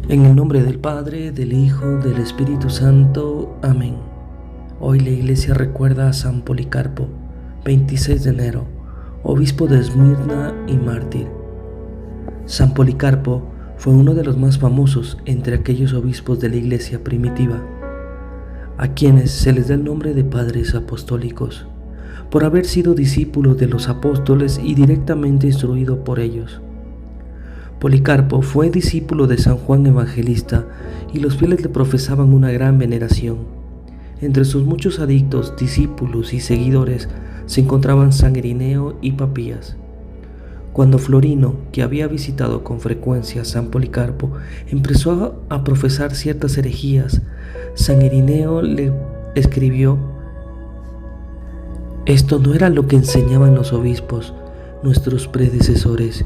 En el nombre del Padre, del Hijo, del Espíritu Santo. Amén. Hoy la Iglesia recuerda a San Policarpo, 26 de enero, obispo de Esmirna y mártir. San Policarpo fue uno de los más famosos entre aquellos obispos de la Iglesia primitiva, a quienes se les da el nombre de padres apostólicos, por haber sido discípulo de los apóstoles y directamente instruido por ellos. Policarpo fue discípulo de San Juan Evangelista y los fieles le profesaban una gran veneración. Entre sus muchos adictos, discípulos y seguidores se encontraban San Irineo y Papías. Cuando Florino, que había visitado con frecuencia a San Policarpo, empezó a profesar ciertas herejías, San Irineo le escribió: «Esto no era lo que enseñaban los obispos, nuestros predecesores.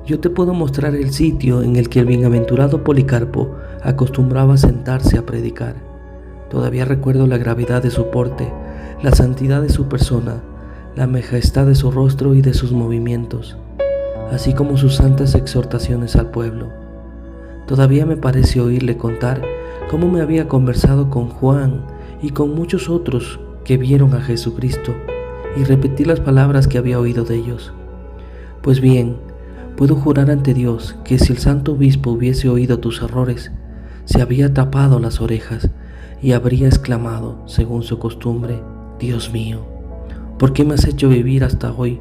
Yo te puedo mostrar el sitio en el que el bienaventurado Policarpo acostumbraba sentarse a predicar. Todavía recuerdo la gravedad de su porte, la santidad de su persona, la majestad de su rostro y de sus movimientos, así como sus santas exhortaciones al pueblo. Todavía me parece oírle contar cómo me había conversado con Juan y con muchos otros que vieron a Jesucristo, y repetí las palabras que había oído de ellos. Pues bien, puedo jurar ante Dios que si el santo obispo hubiese oído tus errores, se había tapado las orejas y habría exclamado, según su costumbre: Dios mío, ¿por qué me has hecho vivir hasta hoy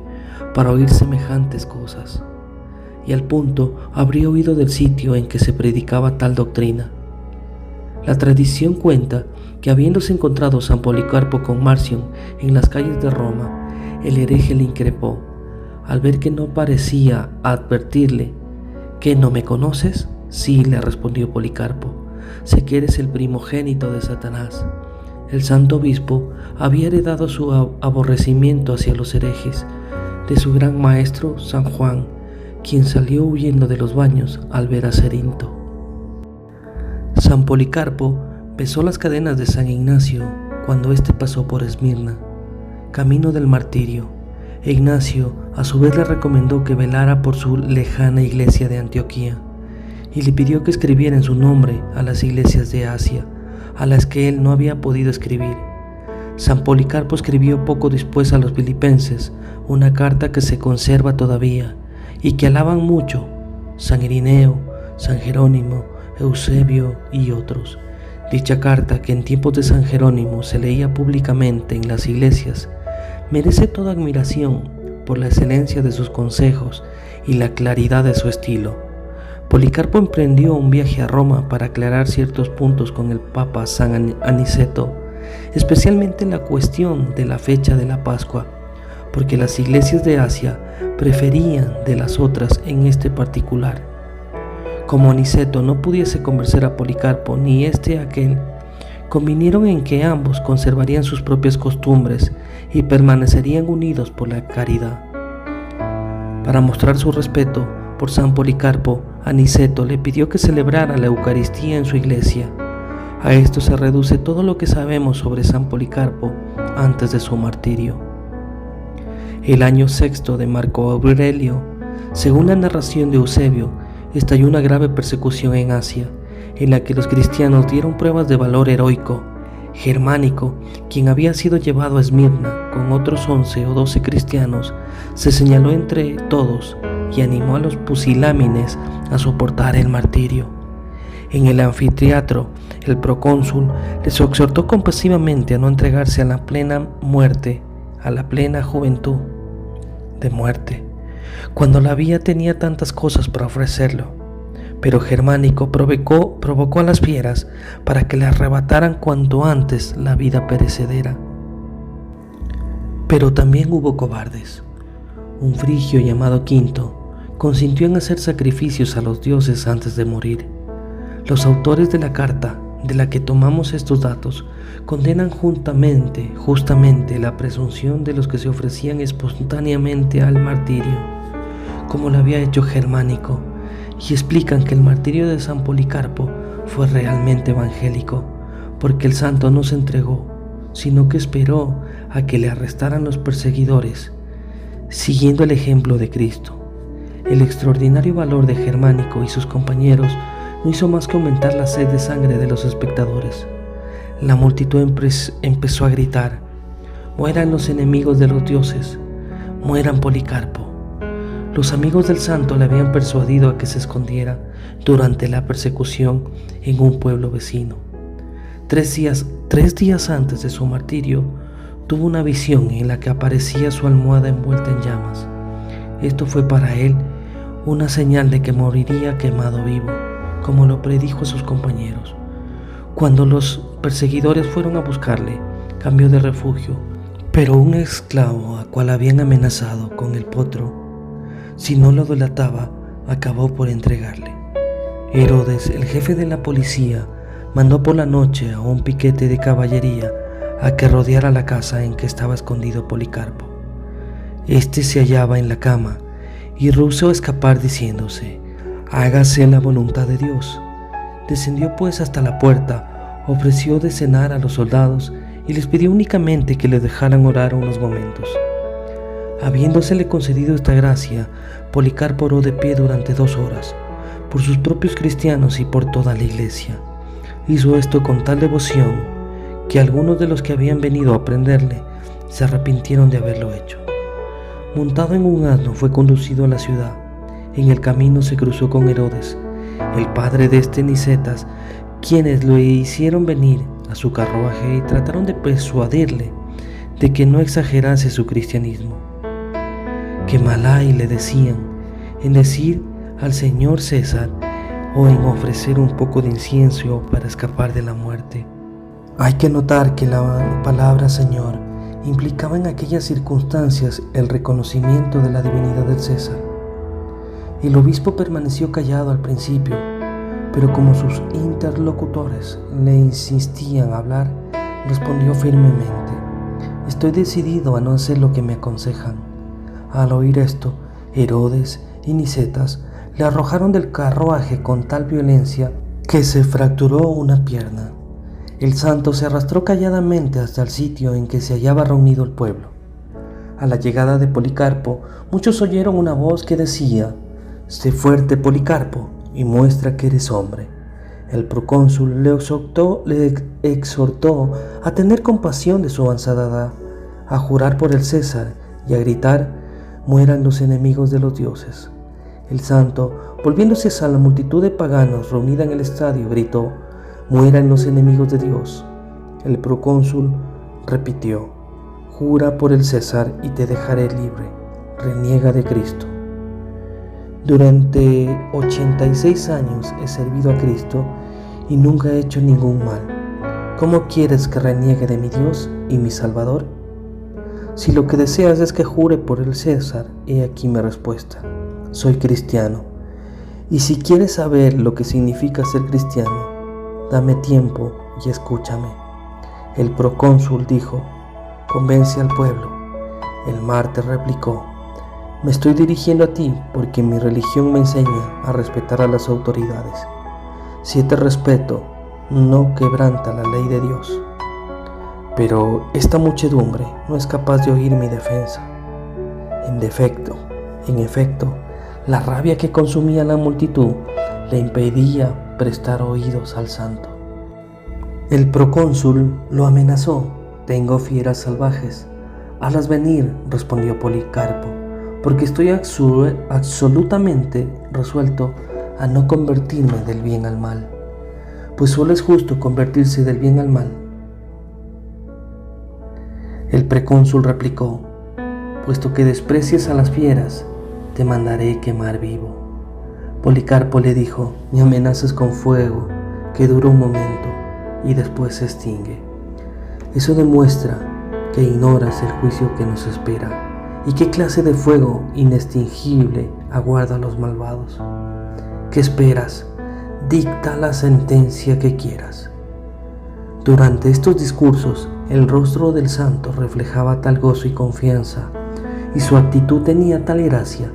para oír semejantes cosas? Y al punto habría oído del sitio en que se predicaba tal doctrina. La tradición cuenta que, habiéndose encontrado San Policarpo con Marción en las calles de Roma, el hereje le increpó, al ver que no parecía advertirle. ¿Qué, no me conoces? Sí, le respondió Policarpo, sé que eres el primogénito de Satanás. El santo obispo había heredado su aborrecimiento hacia los herejes de su gran maestro San Juan, quien salió huyendo de los baños al ver a Cerinto. San Policarpo besó las cadenas de San Ignacio cuando éste pasó por Esmirna, camino del martirio. Ignacio a su vez le recomendó que velara por su lejana iglesia de Antioquía y le pidió que escribiera en su nombre a las iglesias de Asia, a las que él no había podido escribir. San Policarpo escribió poco después a los filipenses una carta que se conserva todavía y que alaban mucho San Irineo, San Jerónimo, Eusebio y otros. Dicha carta, que en tiempos de San Jerónimo se leía públicamente en las iglesias, merece toda admiración por la excelencia de sus consejos y la claridad de su estilo. Policarpo emprendió un viaje a Roma para aclarar ciertos puntos con el Papa San Aniceto, especialmente la cuestión de la fecha de la Pascua, porque las iglesias de Asia preferían de las otras en este particular. Como Aniceto no pudiese convencer a Policarpo ni este a aquel, convinieron en que ambos conservarían sus propias costumbres y permanecerían unidos por la caridad. Para mostrar su respeto por San Policarpo, Aniceto le pidió que celebrara la Eucaristía en su iglesia. A esto se reduce todo lo que sabemos sobre San Policarpo antes de su martirio. El año sexto de Marco Aurelio, según la narración de Eusebio, estalló una grave persecución en Asia, en la que los cristianos dieron pruebas de valor heroico. Germánico, quien había sido llevado a Esmirna con otros 11 o 12 cristianos, se señaló entre todos y animó a los pusilámines a soportar el martirio. En el anfiteatro, el procónsul les exhortó compasivamente a no entregarse a la plena muerte, a la plena juventud de muerte, cuando la vida tenía tantas cosas para ofrecerlo. Pero Germánico provocó a las fieras para que le arrebataran cuanto antes la vida perecedera. Pero también hubo cobardes. Un frigio llamado Quinto consintió en hacer sacrificios a los dioses antes de morir. Los autores de la carta de la que tomamos estos datos condenan justamente la presunción de los que se ofrecían espontáneamente al martirio, como lo había hecho Germánico, y explican que el martirio de San Policarpo fue realmente evangélico, porque el santo no se entregó, sino que esperó a que le arrestaran los perseguidores, siguiendo el ejemplo de Cristo. El extraordinario valor de Germánico y sus compañeros no hizo más que aumentar la sed de sangre de los espectadores. La multitud empezó a gritar: «¡Mueran los enemigos de los dioses! ¡Mueran Policarpo!». Los amigos del santo le habían persuadido a que se escondiera durante la persecución en un pueblo vecino. Tres días antes de su martirio, tuvo una visión en la que aparecía su almohada envuelta en llamas. Esto fue para él una señal de que moriría quemado vivo, como lo predijo a sus compañeros. Cuando los perseguidores fueron a buscarle, cambió de refugio, pero un esclavo al cual habían amenazado con el potro, si no lo delataba, acabó por entregarle. Herodes, el jefe de la policía, mandó por la noche a un piquete de caballería a que rodeara la casa en que estaba escondido Policarpo. Este se hallaba en la cama y rehusó escapar diciéndose: «Hágase la voluntad de Dios». Descendió pues hasta la puerta, ofreció de cenar a los soldados y les pidió únicamente que le dejaran orar unos momentos. Habiéndosele concedido esta gracia, Policarpo oró de pie durante 2 horas, por sus propios cristianos y por toda la iglesia. Hizo esto con tal devoción que algunos de los que habían venido a prenderle se arrepintieron de haberlo hecho. Montado en un asno fue conducido a la ciudad. En el camino se cruzó con Herodes, el padre de Nicetas, quienes lo hicieron venir a su carruaje y trataron de persuadirle de que no exagerase su cristianismo. Que mal hay, le decían, en decir al señor César o en ofrecer un poco de incienso para escapar de la muerte. Hay que notar que la palabra Señor implicaba en aquellas circunstancias el reconocimiento de la divinidad del César. El obispo permaneció callado al principio, pero como sus interlocutores le insistían a hablar, respondió firmemente: «Estoy decidido a no hacer lo que me aconsejan». Al oír esto, Herodes y Nicetas le arrojaron del carruaje con tal violencia que se fracturó una pierna. El santo se arrastró calladamente hasta el sitio en que se hallaba reunido el pueblo. A la llegada de Policarpo, muchos oyeron una voz que decía: «Sé fuerte, Policarpo, y muestra que eres hombre». El procónsul le exhortó a tener compasión de su avanzada edad, a jurar por el César y a gritar: «Mueran los enemigos de los dioses». El santo, volviéndose a la multitud de paganos reunida en el estadio, gritó: «Mueran los enemigos de Dios». El procónsul repitió: «Jura por el César y te dejaré libre. Reniega de Cristo». Durante 86 años he servido a Cristo y nunca he hecho ningún mal. ¿Cómo quieres que reniegue de mi Dios y mi Salvador? Si lo que deseas es que jure por el César, he aquí mi respuesta: soy cristiano. Y si quieres saber lo que significa ser cristiano, dame tiempo y escúchame. El procónsul dijo: «Convence al pueblo». El mártir replicó: «Me estoy dirigiendo a ti porque mi religión me enseña a respetar a las autoridades. Si este respeto no quebranta la ley de Dios». Pero esta muchedumbre no es capaz de oír mi defensa. En efecto, la rabia que consumía la multitud le impedía prestar oídos al santo. El procónsul lo amenazó: «Tengo fieras salvajes. Hazlas venir», respondió Policarpo, «porque estoy absolutamente resuelto a no convertirme del bien al mal». Pues solo es justo convertirse del bien al mal. El procónsul replicó: «Puesto que desprecias a las fieras, te mandaré quemar vivo». Policarpo le dijo: «Me amenazas con fuego que dura un momento y después se extingue. Eso demuestra que ignoras el juicio que nos espera y qué clase de fuego inextinguible aguarda a los malvados. ¿Qué esperas? Dicta la sentencia que quieras». Durante estos discursos, el rostro del santo reflejaba tal gozo y confianza, y su actitud tenía tal gracia,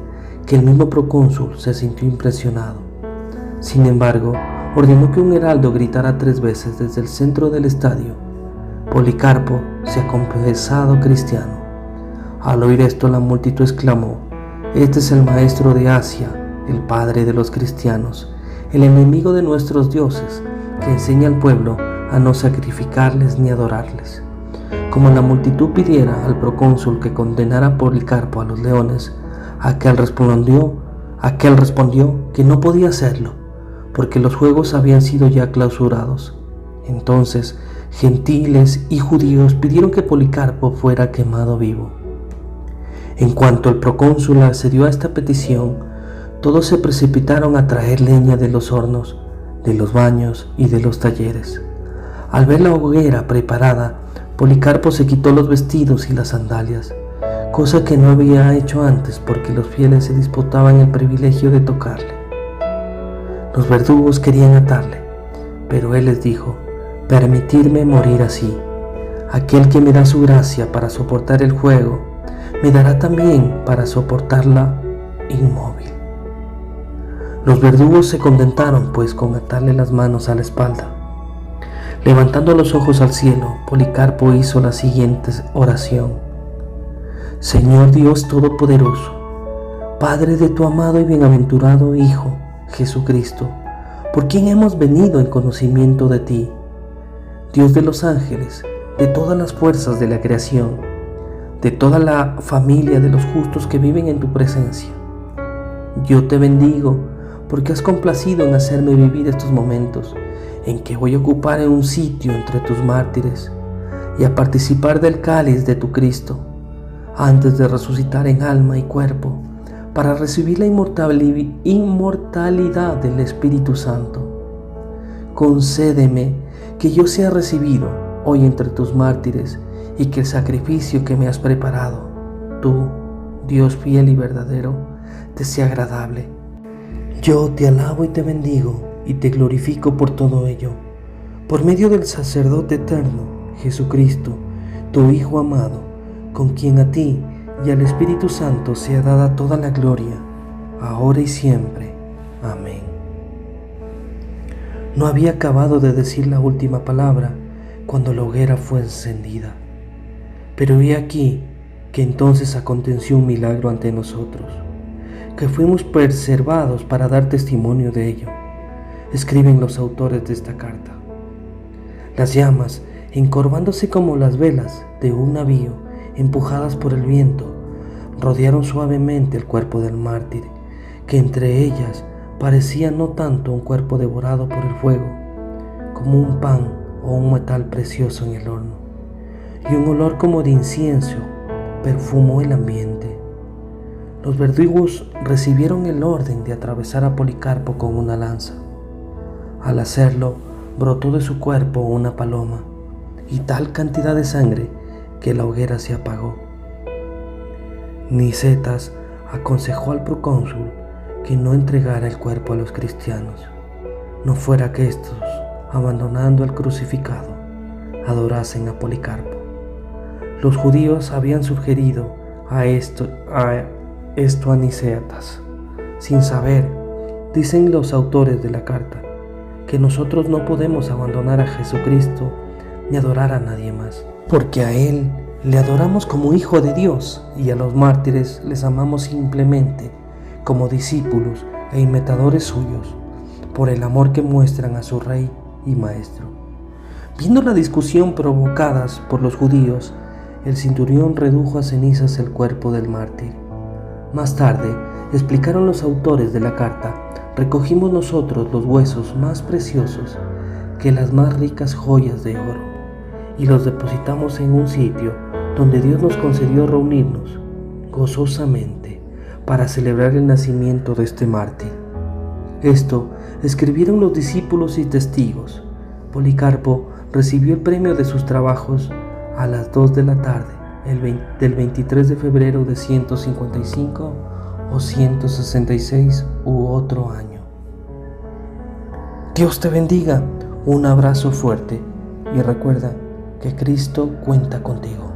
que el mismo procónsul se sintió impresionado. Sin embargo, ordenó que un heraldo gritara 3 veces desde el centro del estadio: «Policarpo se ha confesado cristiano». Al oír esto, la multitud exclamó: Este es el maestro de Asia, el padre de los cristianos, el enemigo de nuestros dioses, que enseña al pueblo a no sacrificarles ni adorarles. Como la multitud pidiera al procónsul que condenara a Policarpo a los leones, aquel respondió que no podía hacerlo, porque los juegos habían sido ya clausurados. Entonces, gentiles y judíos pidieron que Policarpo fuera quemado vivo. En cuanto el procónsul accedió a esta petición, todos se precipitaron a traer leña de los hornos, de los baños y de los talleres. Al ver la hoguera preparada, Policarpo se quitó los vestidos y las sandalias, cosa que no había hecho antes porque los fieles se disputaban el privilegio de tocarle. Los verdugos querían atarle, pero él les dijo: «Permitidme morir así. Aquel que me da su gracia para soportar el fuego, me dará también para soportarla inmóvil». Los verdugos se contentaron pues con atarle las manos a la espalda. Levantando los ojos al cielo, Policarpo hizo la siguiente oración: «Señor Dios Todopoderoso, Padre de tu amado y bienaventurado Hijo, Jesucristo, por quien hemos venido en conocimiento de ti, Dios de los ángeles, de todas las fuerzas de la creación, de toda la familia de los justos que viven en tu presencia. Yo te bendigo porque has complacido en hacerme vivir estos momentos en que voy a ocupar un sitio entre tus mártires y a participar del cáliz de tu Cristo, antes de resucitar en alma y cuerpo para recibir la inmortalidad del Espíritu Santo. Concédeme que yo sea recibido hoy entre tus mártires y que el sacrificio que me has preparado, tú, Dios fiel y verdadero, te sea agradable. Yo te alabo y te bendigo y te glorifico por todo ello, por medio del sacerdote eterno, Jesucristo, tu Hijo amado, con quien a ti y al Espíritu Santo sea dada toda la gloria, ahora y siempre. Amén». No había acabado de decir la última palabra cuando la hoguera fue encendida. Pero he aquí que entonces aconteció un milagro ante nosotros, que fuimos preservados para dar testimonio de ello. Escriben los autores de esta carta. Las llamas, encorvándose como las velas de un navío, empujadas por el viento, rodearon suavemente el cuerpo del mártir, que entre ellas parecía no tanto un cuerpo devorado por el fuego, como un pan o un metal precioso en el horno, y un olor como de incienso perfumó el ambiente. Los verdugos recibieron el orden de atravesar a Policarpo con una lanza. Al hacerlo, brotó de su cuerpo una paloma y tal cantidad de sangre que la hoguera se apagó. Nicetas aconsejó al procónsul que no entregara el cuerpo a los cristianos, no fuera que éstos, abandonando al crucificado, adorasen a Policarpo. Los judíos habían sugerido esto a Nicetas, sin saber, dicen los autores de la carta, que nosotros no podemos abandonar a Jesucristo ni adorar a nadie más, porque a Él le adoramos como Hijo de Dios y a los mártires les amamos simplemente como discípulos e imitadores suyos, por el amor que muestran a su Rey y Maestro. Viendo la discusión provocadas por los judíos, el centurión redujo a cenizas el cuerpo del mártir. Más tarde, explicaron los autores de la carta, recogimos nosotros los huesos más preciosos que las más ricas joyas de oro, y los depositamos en un sitio donde Dios nos concedió reunirnos gozosamente para celebrar el nacimiento de este mártir. Esto escribieron los discípulos y testigos. Policarpo recibió el premio de sus trabajos a las 2 de la tarde del 23 de febrero de 155 o 166 u otro año. Dios te bendiga, un abrazo fuerte y recuerda que Cristo cuenta contigo.